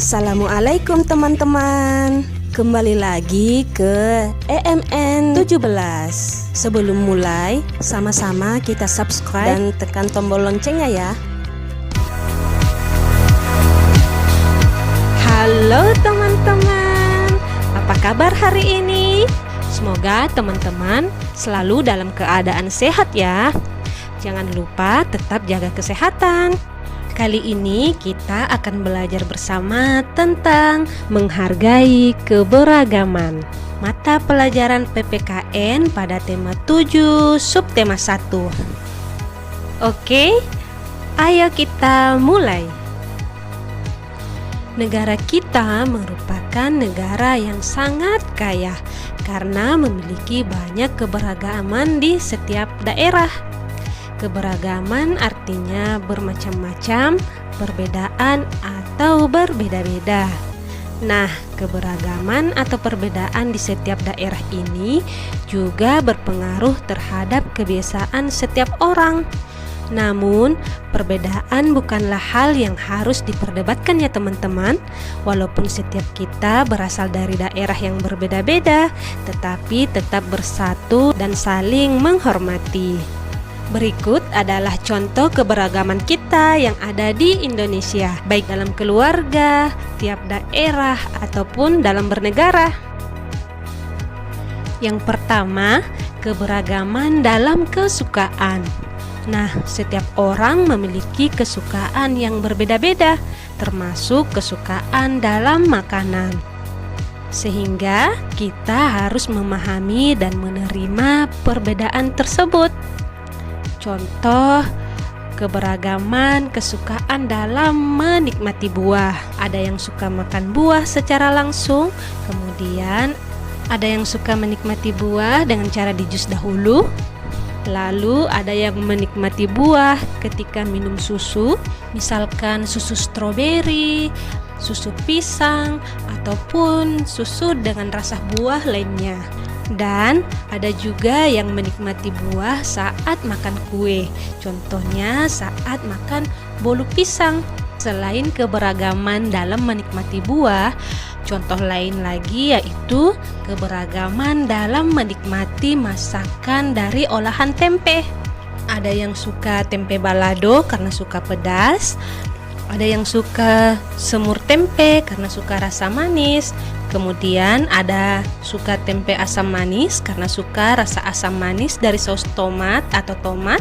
Assalamualaikum teman-teman. Kembali lagi ke EMN 17. Sebelum mulai, sama-sama kita subscribe dan tekan tombol loncengnya ya. Halo teman-teman, apa kabar hari ini? Semoga teman-teman selalu dalam keadaan sehat ya. Jangan lupa tetap jaga kesehatan. Kali ini kita akan belajar bersama tentang menghargai keberagaman. Mata pelajaran PPKN pada tema 7 subtema 1. Oke, ayo kita mulai. Negara kita merupakan negara yang sangat kaya karena memiliki banyak keberagaman di setiap daerah. Keberagaman artinya bermacam-macam, perbedaan atau berbeda-beda. Nah, keberagaman atau perbedaan di setiap daerah ini juga berpengaruh terhadap kebiasaan setiap orang. Namun, perbedaan bukanlah hal yang harus diperdebatkan ya teman-teman. Walaupun setiap kita berasal dari daerah yang berbeda-beda, tetapi tetap bersatu dan saling menghormati. Berikut adalah contoh keberagaman kita yang ada di Indonesia, baik dalam keluarga, tiap daerah, ataupun dalam bernegara. Yang pertama, keberagaman dalam kesukaan. Nah, setiap orang memiliki kesukaan yang berbeda-beda, termasuk kesukaan dalam makanan. Sehingga kita harus memahami dan menerima perbedaan tersebut. Contoh keberagaman kesukaan dalam menikmati buah. Ada yang suka makan buah secara langsung, kemudian ada yang suka menikmati buah dengan cara dijus dahulu. Lalu ada yang menikmati buah ketika minum susu, misalkan susu stroberi, susu pisang, ataupun susu dengan rasa buah lainnya. Dan ada juga yang menikmati buah saat makan kue, contohnya saat makan bolu pisang. Selain keberagaman dalam menikmati buah, contoh lain lagi yaitu keberagaman dalam menikmati masakan dari olahan tempe. Ada yang suka tempe balado karena suka pedas, ada yang suka semur tempe karena suka rasa manis. Kemudian ada suka tempe asam manis karena suka rasa asam manis dari saus tomat atau tomat.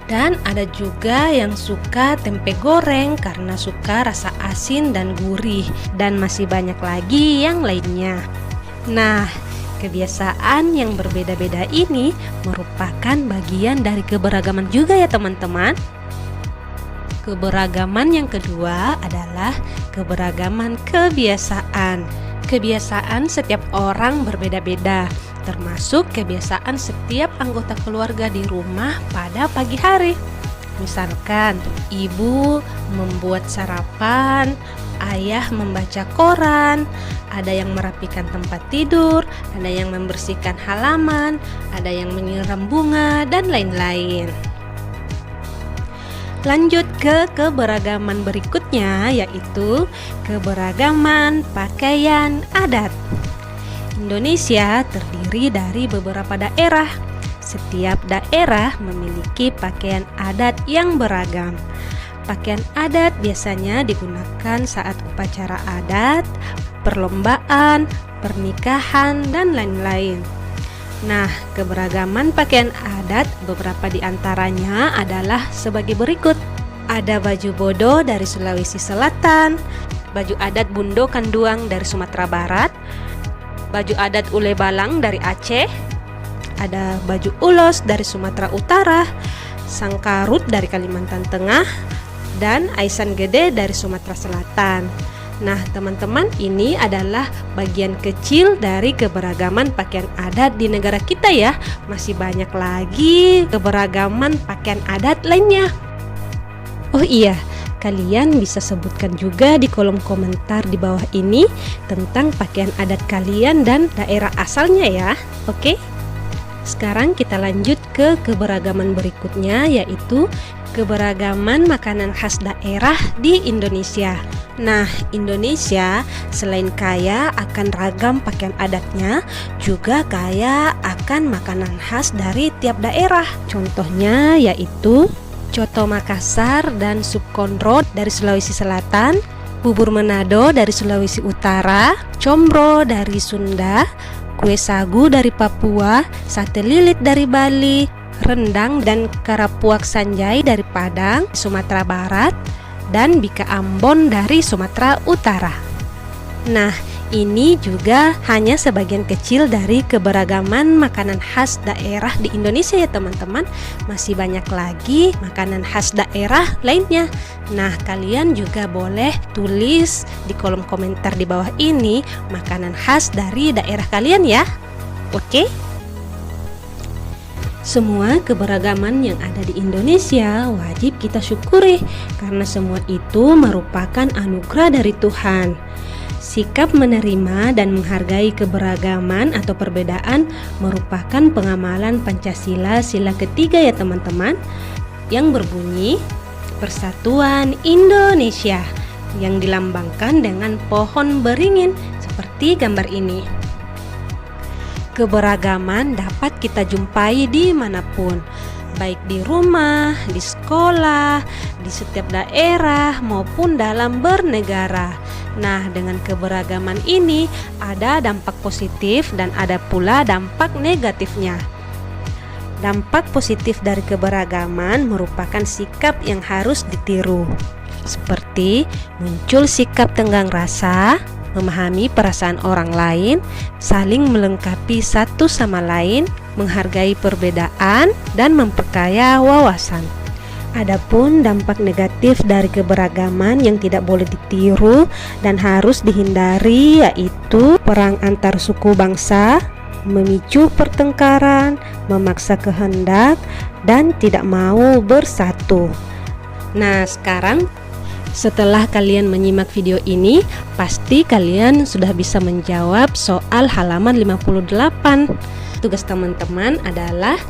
Dan ada juga yang suka tempe goreng karena suka rasa asin dan gurih. Dan masih banyak lagi yang lainnya. Nah, kebiasaan yang berbeda-beda ini merupakan bagian dari keberagaman juga ya teman-teman. Keberagaman yang kedua adalah keberagaman kebiasaan. Kebiasaan setiap orang berbeda-beda, termasuk kebiasaan setiap anggota keluarga di rumah pada pagi hari. Misalkan, ibu membuat sarapan, ayah membaca koran, ada yang merapikan tempat tidur, ada yang membersihkan halaman, ada yang menyiram bunga, dan lain-lain. Lanjut ke keberagaman berikutnya, yaitu keberagaman pakaian adat. Indonesia terdiri dari beberapa daerah. Setiap daerah memiliki pakaian adat yang beragam. Pakaian adat biasanya digunakan saat upacara adat, perlombaan, pernikahan, dan lain-lain. Nah, keberagaman pakaian adat beberapa di antaranya adalah sebagai berikut. Ada baju bodo dari Sulawesi Selatan, baju adat Bundo Kanduang dari Sumatera Barat, baju adat Ule Balang dari Aceh, ada baju ulos dari Sumatera Utara, sangkarut dari Kalimantan Tengah, dan aisan gede dari Sumatera Selatan. Nah teman-teman, ini adalah bagian kecil dari keberagaman pakaian adat di negara kita ya. Masih banyak lagi keberagaman pakaian adat lainnya. Oh iya, kalian bisa sebutkan juga di kolom komentar di bawah ini tentang pakaian adat kalian dan daerah asalnya ya. Oke? Sekarang kita lanjut ke keberagaman berikutnya, yaitu keberagaman makanan khas daerah di Indonesia. Nah, Indonesia selain kaya akan ragam pakaian adatnya, juga kaya akan makanan khas dari tiap daerah. Contohnya yaitu coto Makassar dan sup konro dari Sulawesi Selatan, bubur Manado dari Sulawesi Utara, combro dari Sunda, kue sagu dari Papua, sate lilit dari Bali, rendang dan karapuak sanjai dari Padang, Sumatera Barat, dan bika Ambon dari Sumatera Utara. Nah, ini juga hanya sebagian kecil dari keberagaman makanan khas daerah di Indonesia ya teman-teman. Masih banyak lagi makanan khas daerah lainnya. Nah, kalian juga boleh tulis di kolom komentar di bawah ini makanan khas dari daerah kalian ya. Oke? Semua keberagaman yang ada di Indonesia wajib kita syukuri karena semua itu merupakan anugerah dari Tuhan. Sikap menerima dan menghargai keberagaman atau perbedaan merupakan pengamalan Pancasila sila ketiga ya teman-teman, yang berbunyi Persatuan Indonesia, yang dilambangkan dengan pohon beringin seperti gambar ini. Keberagaman dapat kita jumpai dimanapun, baik di rumah, di sekolah, di setiap daerah maupun dalam bernegara. Nah, dengan keberagaman ini ada dampak positif dan ada pula dampak negatifnya. Dampak positif dari keberagaman merupakan sikap yang harus ditiru, seperti muncul sikap tenggang rasa, memahami perasaan orang lain, saling melengkapi satu sama lain, menghargai perbedaan, dan memperkaya wawasan. Adapun dampak negatif dari keberagaman yang tidak boleh ditiru dan harus dihindari yaitu perang antar suku bangsa, memicu pertengkaran, memaksa kehendak, dan tidak mau bersatu. Nah, sekarang setelah kalian menyimak video ini, pasti kalian sudah bisa menjawab soal halaman 58. Tugas teman-teman adalah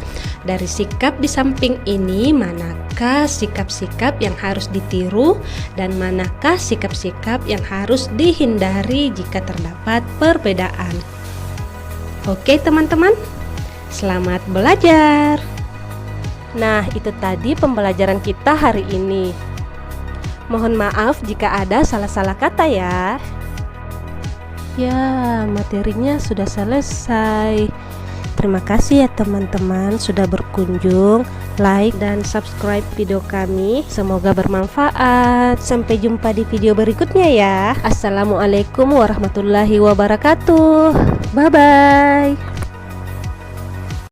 dari sikap di samping ini, manakah sikap-sikap yang harus ditiru dan manakah sikap-sikap yang harus dihindari jika terdapat perbedaan. Oke teman-teman, selamat belajar. Nah, itu tadi pembelajaran kita hari ini. Mohon maaf jika ada salah-salah kata ya. Ya, materinya sudah selesai. Terima kasih ya teman-teman sudah berkunjung, like dan subscribe video kami. Semoga bermanfaat. Sampai jumpa di video berikutnya ya. Assalamualaikum warahmatullahi wabarakatuh. Bye bye.